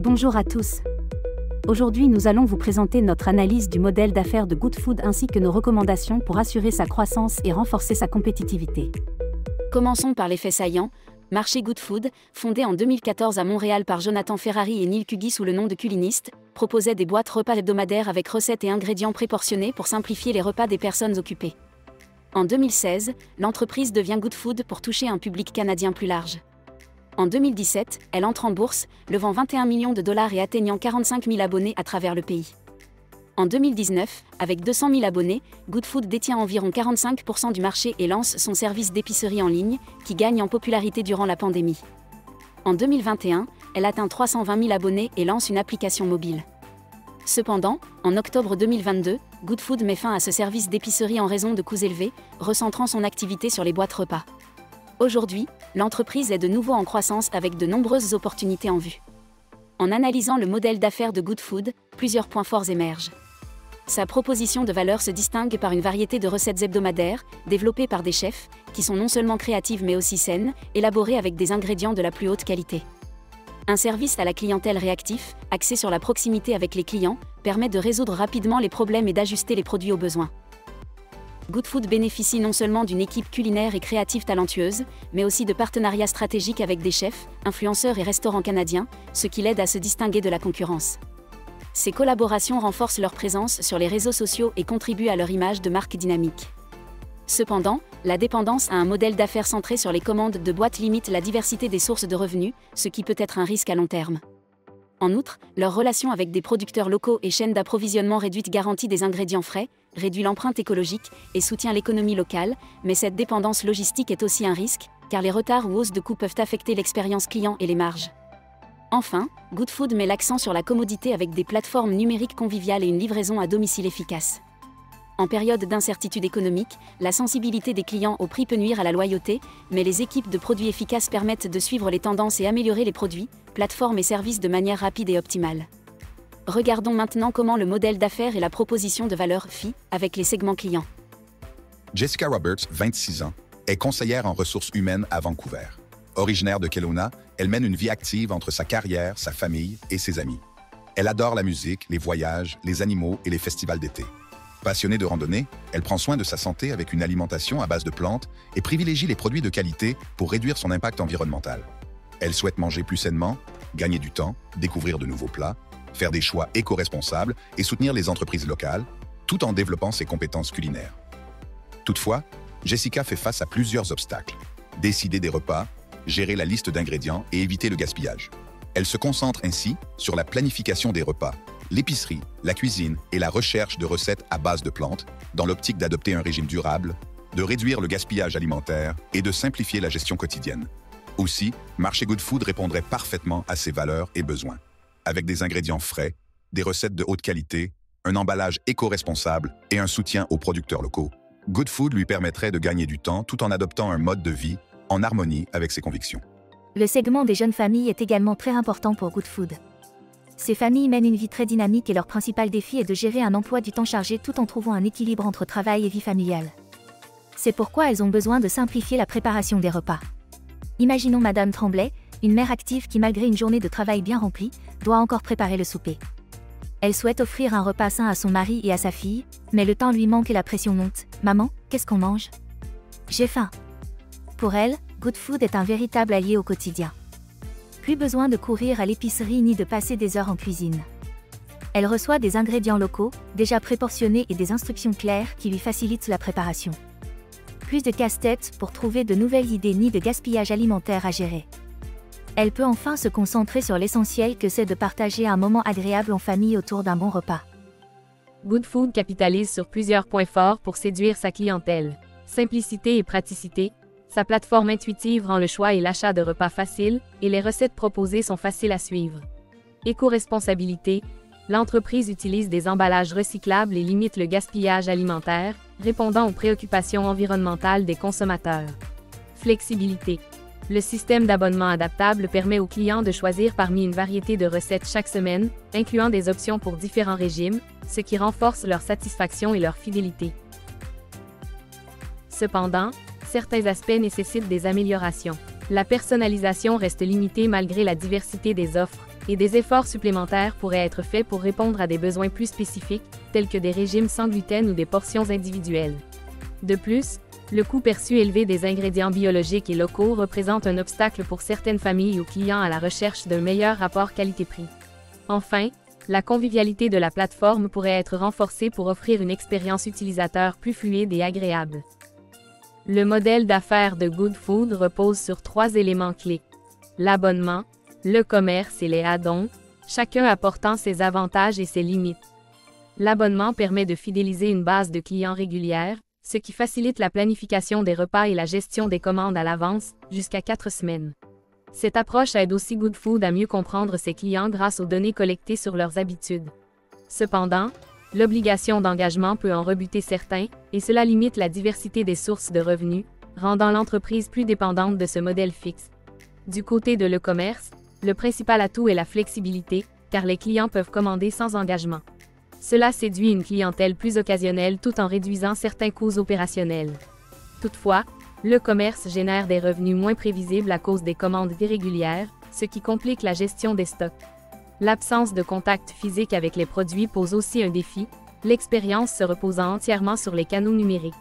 Bonjour à tous. Aujourd'hui, nous allons vous présenter notre analyse du modèle d'affaires de Goodfood ainsi que nos recommandations pour assurer sa croissance et renforcer sa compétitivité. Commençons par les faits saillants. Marché Goodfood, fondé en 2014 à Montréal par Jonathan Ferrari et Neil Kugui sous le nom de Culinist, proposait des boîtes repas hebdomadaires avec recettes et ingrédients préportionnés pour simplifier les repas des personnes occupées. En 2016, l'entreprise devient Goodfood pour toucher un public canadien plus large. En 2017, elle entre en bourse, levant 21 millions de dollars et atteignant 45 000 abonnés à travers le pays. En 2019, avec 200 000 abonnés, Goodfood détient environ 45% du marché et lance son service d'épicerie en ligne, qui gagne en popularité durant la pandémie. En 2021, elle atteint 320 000 abonnés et lance une application mobile. Cependant, en octobre 2022, Goodfood met fin à ce service d'épicerie en raison de coûts élevés, recentrant son activité sur les boîtes repas. Aujourd'hui, l'entreprise est de nouveau en croissance avec de nombreuses opportunités en vue. En analysant le modèle d'affaires de Goodfood, plusieurs points forts émergent. Sa proposition de valeur se distingue par une variété de recettes hebdomadaires, développées par des chefs, qui sont non seulement créatives mais aussi saines, élaborées avec des ingrédients de la plus haute qualité. Un service à la clientèle réactif, axé sur la proximité avec les clients, permet de résoudre rapidement les problèmes et d'ajuster les produits aux besoins. Goodfood bénéficie non seulement d'une équipe culinaire et créative talentueuse, mais aussi de partenariats stratégiques avec des chefs, influenceurs et restaurants canadiens, ce qui l'aide à se distinguer de la concurrence. Ces collaborations renforcent leur présence sur les réseaux sociaux et contribuent à leur image de marque dynamique. Cependant, la dépendance à un modèle d'affaires centré sur les commandes de boîtes limite la diversité des sources de revenus, ce qui peut être un risque à long terme. En outre, leur relation avec des producteurs locaux et chaînes d'approvisionnement réduites garantit des ingrédients frais, réduit l'empreinte écologique et soutient l'économie locale, mais cette dépendance logistique est aussi un risque, car les retards ou hausses de coûts peuvent affecter l'expérience client et les marges. Enfin, Goodfood met l'accent sur la commodité avec des plateformes numériques conviviales et une livraison à domicile efficace. En période d'incertitude économique, la sensibilité des clients au prix peut nuire à la loyauté, mais les équipes de produits efficaces permettent de suivre les tendances et améliorer les produits, plateformes et services de manière rapide et optimale. Regardons maintenant comment le modèle d'affaires et la proposition de valeur fit avec les segments clients. Jessica Roberts, 26 ans, est conseillère en ressources humaines à Vancouver. Originaire de Kelowna, elle mène une vie active entre sa carrière, sa famille et ses amis. Elle adore la musique, les voyages, les animaux et les festivals d'été. Passionnée de randonnée, elle prend soin de sa santé avec une alimentation à base de plantes et privilégie les produits de qualité pour réduire son impact environnemental. Elle souhaite manger plus sainement, gagner du temps, découvrir de nouveaux plats, faire des choix éco-responsables et soutenir les entreprises locales, tout en développant ses compétences culinaires. Toutefois, Jessica fait face à plusieurs obstacles. Décider des repas, gérer la liste d'ingrédients et éviter le gaspillage. Elle se concentre ainsi sur la planification des repas, l'épicerie, la cuisine et la recherche de recettes à base de plantes, dans l'optique d'adopter un régime durable, de réduire le gaspillage alimentaire et de simplifier la gestion quotidienne. Aussi, Marché Goodfood répondrait parfaitement à ses valeurs et besoins. Avec des ingrédients frais, des recettes de haute qualité, un emballage éco-responsable et un soutien aux producteurs locaux, Goodfood lui permettrait de gagner du temps tout en adoptant un mode de vie en harmonie avec ses convictions. Le segment des jeunes familles est également très important pour Goodfood. Ces familles mènent une vie très dynamique et leur principal défi est de gérer un emploi du temps chargé tout en trouvant un équilibre entre travail et vie familiale. C'est pourquoi elles ont besoin de simplifier la préparation des repas. Imaginons Madame Tremblay, une mère active qui malgré une journée de travail bien remplie, doit encore préparer le souper. Elle souhaite offrir un repas sain à son mari et à sa fille, mais le temps lui manque et la pression monte. « Maman, qu'est-ce qu'on mange ? J'ai faim !» Pour elle, Goodfood est un véritable allié au quotidien. Plus besoin de courir à l'épicerie ni de passer des heures en cuisine. Elle reçoit des ingrédients locaux, déjà préportionnés et des instructions claires qui lui facilitent la préparation. Plus de casse-tête pour trouver de nouvelles idées ni de gaspillage alimentaire à gérer. Elle peut enfin se concentrer sur l'essentiel que c'est de partager un moment agréable en famille autour d'un bon repas. Goodfood capitalise sur plusieurs points forts pour séduire sa clientèle. Simplicité et praticité. Sa plateforme intuitive rend le choix et l'achat de repas faciles, et les recettes proposées sont faciles à suivre. Éco-responsabilité. L'entreprise utilise des emballages recyclables et limite le gaspillage alimentaire, répondant aux préoccupations environnementales des consommateurs. Flexibilité. Le système d'abonnement adaptable permet aux clients de choisir parmi une variété de recettes chaque semaine, incluant des options pour différents régimes, ce qui renforce leur satisfaction et leur fidélité. Cependant, certains aspects nécessitent des améliorations. La personnalisation reste limitée malgré la diversité des offres, et des efforts supplémentaires pourraient être faits pour répondre à des besoins plus spécifiques, tels que des régimes sans gluten ou des portions individuelles. De plus, le coût perçu élevé des ingrédients biologiques et locaux représente un obstacle pour certaines familles ou clients à la recherche d'un meilleur rapport qualité-prix. Enfin, la convivialité de la plateforme pourrait être renforcée pour offrir une expérience utilisateur plus fluide et agréable. Le modèle d'affaires de Goodfood repose sur 3 éléments clés: l'abonnement, le commerce et les add-ons, chacun apportant ses avantages et ses limites. L'abonnement permet de fidéliser une base de clients régulière, ce qui facilite la planification des repas et la gestion des commandes à l'avance, jusqu'à 4 semaines. Cette approche aide aussi Goodfood à mieux comprendre ses clients grâce aux données collectées sur leurs habitudes. Cependant, l'obligation d'engagement peut en rebuter certains, et cela limite la diversité des sources de revenus, rendant l'entreprise plus dépendante de ce modèle fixe. Du côté de l'e-commerce, le principal atout est la flexibilité, car les clients peuvent commander sans engagement. Cela séduit une clientèle plus occasionnelle tout en réduisant certains coûts opérationnels. Toutefois, le commerce génère des revenus moins prévisibles à cause des commandes irrégulières, ce qui complique la gestion des stocks. L'absence de contact physique avec les produits pose aussi un défi, l'expérience se reposant entièrement sur les canaux numériques.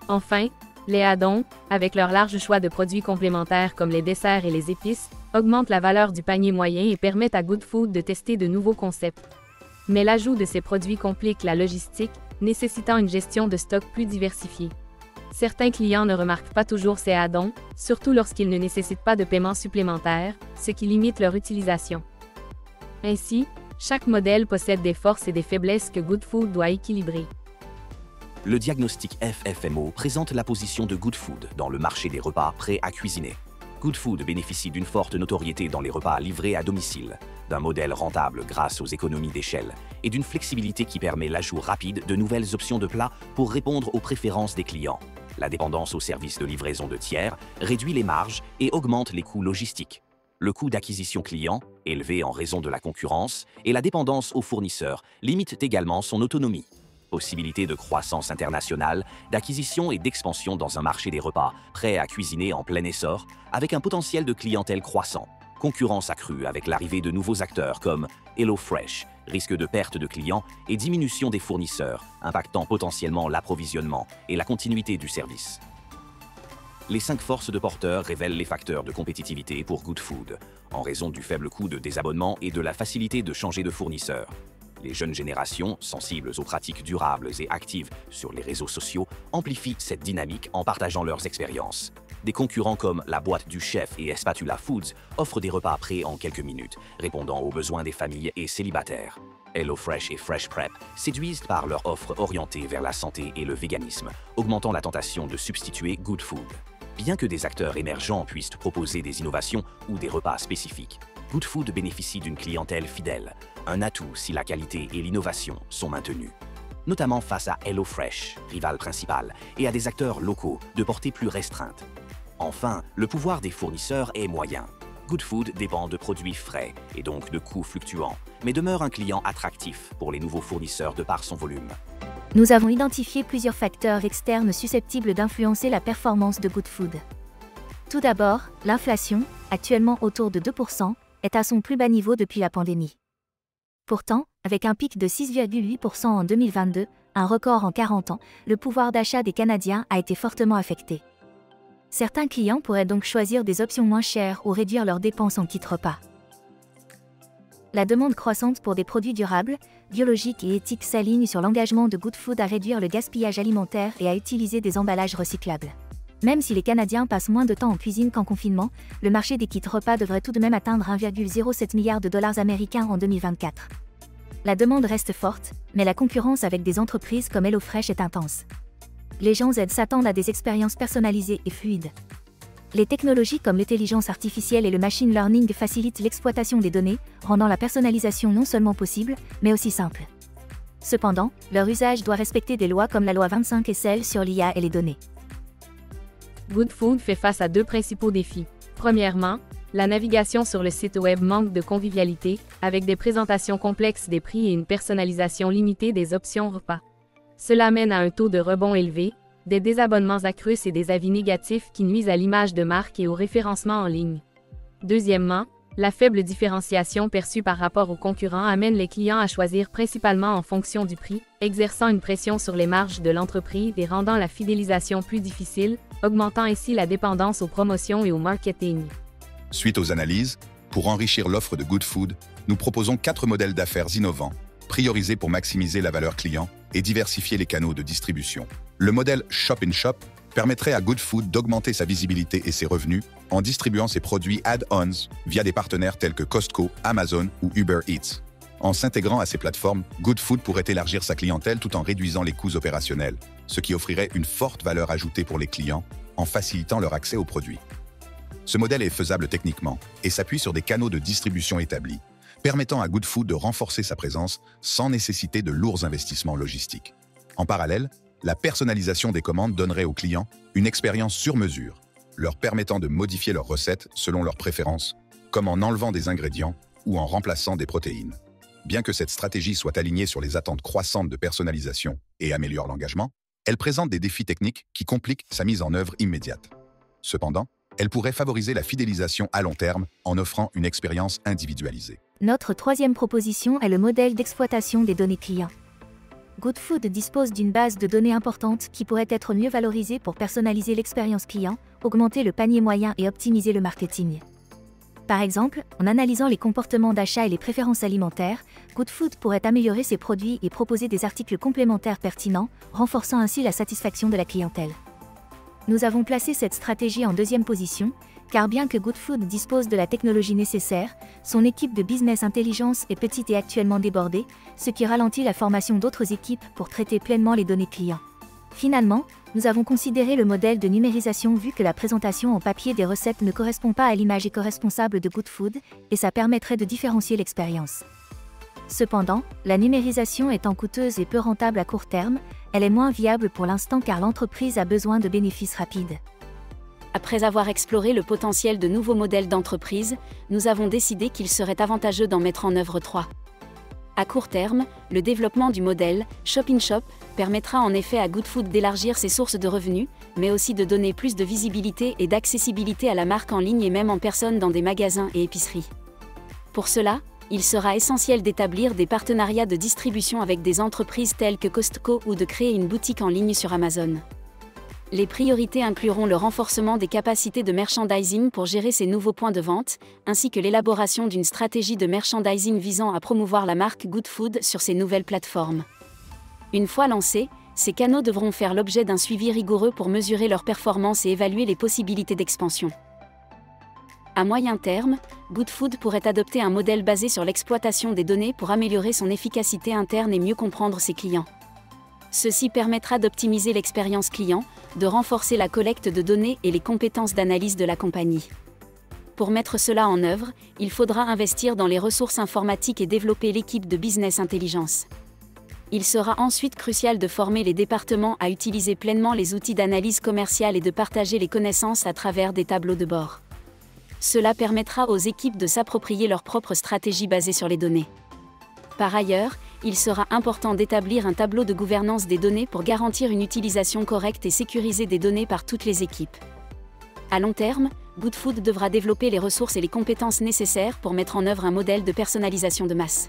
Enfin, les add-ons, avec leur large choix de produits complémentaires comme les desserts et les épices, augmentent la valeur du panier moyen et permettent à Goodfood de tester de nouveaux concepts. Mais l'ajout de ces produits complique la logistique, nécessitant une gestion de stock plus diversifiée. Certains clients ne remarquent pas toujours ces add-ons, surtout lorsqu'ils ne nécessitent pas de paiement supplémentaire, ce qui limite leur utilisation. Ainsi, chaque modèle possède des forces et des faiblesses que Goodfood doit équilibrer. Le diagnostic FFMO présente la position de Goodfood dans le marché des repas prêts à cuisiner. Goodfood bénéficie d'une forte notoriété dans les repas livrés à domicile, d'un modèle rentable grâce aux économies d'échelle et d'une flexibilité qui permet l'ajout rapide de nouvelles options de plats pour répondre aux préférences des clients. La dépendance aux services de livraison de tiers réduit les marges et augmente les coûts logistiques. Le coût d'acquisition client, élevé en raison de la concurrence, et la dépendance aux fournisseurs limitent également son autonomie. Possibilité de croissance internationale, d'acquisition et d'expansion dans un marché des repas prêt à cuisiner en plein essor, avec un potentiel de clientèle croissant. Concurrence accrue avec l'arrivée de nouveaux acteurs comme HelloFresh, risque de perte de clients et diminution des fournisseurs, impactant potentiellement l'approvisionnement et la continuité du service. Les 5 forces de Porter révèlent les facteurs de compétitivité pour Goodfood, en raison du faible coût de désabonnement et de la facilité de changer de fournisseur. Les jeunes générations, sensibles aux pratiques durables et actives sur les réseaux sociaux, amplifient cette dynamique en partageant leurs expériences. Des concurrents comme La Boîte du Chef et Espatula Foods offrent des repas prêts en quelques minutes, répondant aux besoins des familles et célibataires. HelloFresh et Fresh Prep séduisent par leur offre orientée vers la santé et le véganisme, augmentant la tentation de substituer Goodfood. Bien que des acteurs émergents puissent proposer des innovations ou des repas spécifiques, Goodfood bénéficie d'une clientèle fidèle, un atout si la qualité et l'innovation sont maintenues. Notamment face à HelloFresh, rival principal, et à des acteurs locaux de portée plus restreinte. Enfin, le pouvoir des fournisseurs est moyen. Goodfood dépend de produits frais et donc de coûts fluctuants, mais demeure un client attractif pour les nouveaux fournisseurs de par son volume. Nous avons identifié plusieurs facteurs externes susceptibles d'influencer la performance de Goodfood. Tout d'abord, l'inflation, actuellement autour de 2%, est à son plus bas niveau depuis la pandémie. Pourtant, avec un pic de 6,8% en 2022, un record en 40 ans, le pouvoir d'achat des Canadiens a été fortement affecté. Certains clients pourraient donc choisir des options moins chères ou réduire leurs dépenses en kit repas. La demande croissante pour des produits durables, biologiques et éthiques s'aligne sur l'engagement de Goodfood à réduire le gaspillage alimentaire et à utiliser des emballages recyclables. Même si les Canadiens passent moins de temps en cuisine qu'en confinement, le marché des kits repas devrait tout de même atteindre 1,07 milliard de dollars américains en 2024. La demande reste forte, mais la concurrence avec des entreprises comme HelloFresh est intense. Les gens s'attendent à des expériences personnalisées et fluides. Les technologies comme l'intelligence artificielle et le machine learning facilitent l'exploitation des données, rendant la personnalisation non seulement possible, mais aussi simple. Cependant, leur usage doit respecter des lois comme la loi 25 et celle sur l'IA et les données. Goodfood fait face à 2 principaux défis. Premièrement, la navigation sur le site web manque de convivialité, avec des présentations complexes des prix et une personnalisation limitée des options repas. Cela mène à un taux de rebond élevé, des désabonnements accrus et des avis négatifs qui nuisent à l'image de marque et au référencement en ligne. Deuxièmement, la faible différenciation perçue par rapport aux concurrents amène les clients à choisir principalement en fonction du prix, exerçant une pression sur les marges de l'entreprise et rendant la fidélisation plus difficile, augmentant ainsi la dépendance aux promotions et au marketing. Suite aux analyses, pour enrichir l'offre de Good Food, nous proposons 4 modèles d'affaires innovants, priorisés pour maximiser la valeur client et diversifier les canaux de distribution. Le modèle Shop in Shop permettrait à Good Food d'augmenter sa visibilité et ses revenus en distribuant ses produits add-ons via des partenaires tels que Costco, Amazon ou Uber Eats. En s'intégrant à ces plateformes, Good Food pourrait élargir sa clientèle tout en réduisant les coûts opérationnels, ce qui offrirait une forte valeur ajoutée pour les clients en facilitant leur accès aux produits. Ce modèle est faisable techniquement et s'appuie sur des canaux de distribution établis, permettant à Good Food de renforcer sa présence sans nécessiter de lourds investissements logistiques. En parallèle, la personnalisation des commandes donnerait aux clients une expérience sur mesure, leur permettant de modifier leurs recettes selon leurs préférences, comme en enlevant des ingrédients ou en remplaçant des protéines. Bien que cette stratégie soit alignée sur les attentes croissantes de personnalisation et améliore l'engagement, elle présente des défis techniques qui compliquent sa mise en œuvre immédiate. Cependant, elle pourrait favoriser la fidélisation à long terme en offrant une expérience individualisée. Notre troisième proposition est le modèle d'exploitation des données clients. Good Food dispose d'une base de données importante qui pourrait être mieux valorisée pour personnaliser l'expérience client, augmenter le panier moyen et optimiser le marketing. Par exemple, en analysant les comportements d'achat et les préférences alimentaires, Good Food pourrait améliorer ses produits et proposer des articles complémentaires pertinents, renforçant ainsi la satisfaction de la clientèle. Nous avons placé cette stratégie en deuxième position, car bien que Good Food dispose de la technologie nécessaire, son équipe de business intelligence est petite et actuellement débordée, ce qui ralentit la formation d'autres équipes pour traiter pleinement les données clients. Finalement, nous avons considéré le modèle de numérisation vu que la présentation en papier des recettes ne correspond pas à l'image éco-responsable de Good Food, et ça permettrait de différencier l'expérience. Cependant, la numérisation étant coûteuse et peu rentable à court terme, elle est moins viable pour l'instant car l'entreprise a besoin de bénéfices rapides. Après avoir exploré le potentiel de nouveaux modèles d'entreprise, nous avons décidé qu'il serait avantageux d'en mettre en œuvre 3. À court terme, le développement du modèle Shop in Shop permettra en effet à Good Food d'élargir ses sources de revenus, mais aussi de donner plus de visibilité et d'accessibilité à la marque en ligne et même en personne dans des magasins et épiceries. Pour cela, il sera essentiel d'établir des partenariats de distribution avec des entreprises telles que Costco ou de créer une boutique en ligne sur Amazon. Les priorités incluront le renforcement des capacités de merchandising pour gérer ces nouveaux points de vente, ainsi que l'élaboration d'une stratégie de merchandising visant à promouvoir la marque Good Food sur ces nouvelles plateformes. Une fois lancés, ces canaux devront faire l'objet d'un suivi rigoureux pour mesurer leur performance et évaluer les possibilités d'expansion. À moyen terme, Good Food pourrait adopter un modèle basé sur l'exploitation des données pour améliorer son efficacité interne et mieux comprendre ses clients. Ceci permettra d'optimiser l'expérience client, de renforcer la collecte de données et les compétences d'analyse de la compagnie. Pour mettre cela en œuvre, il faudra investir dans les ressources informatiques et développer l'équipe de business intelligence. Il sera ensuite crucial de former les départements à utiliser pleinement les outils d'analyse commerciale et de partager les connaissances à travers des tableaux de bord. Cela permettra aux équipes de s'approprier leur propre stratégie basée sur les données. Par ailleurs, il sera important d'établir un tableau de gouvernance des données pour garantir une utilisation correcte et sécurisée des données par toutes les équipes. À long terme, Good Food devra développer les ressources et les compétences nécessaires pour mettre en œuvre un modèle de personnalisation de masse.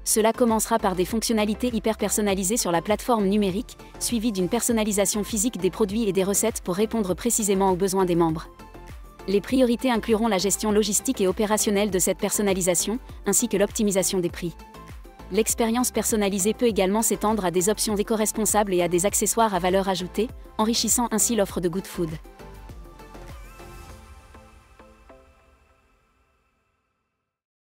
Cela commencera par des fonctionnalités hyper personnalisées sur la plateforme numérique, suivies d'une personnalisation physique des produits et des recettes pour répondre précisément aux besoins des membres. Les priorités incluront la gestion logistique et opérationnelle de cette personnalisation, ainsi que l'optimisation des prix. L'expérience personnalisée peut également s'étendre à des options éco-responsables et à des accessoires à valeur ajoutée, enrichissant ainsi l'offre de Good Food.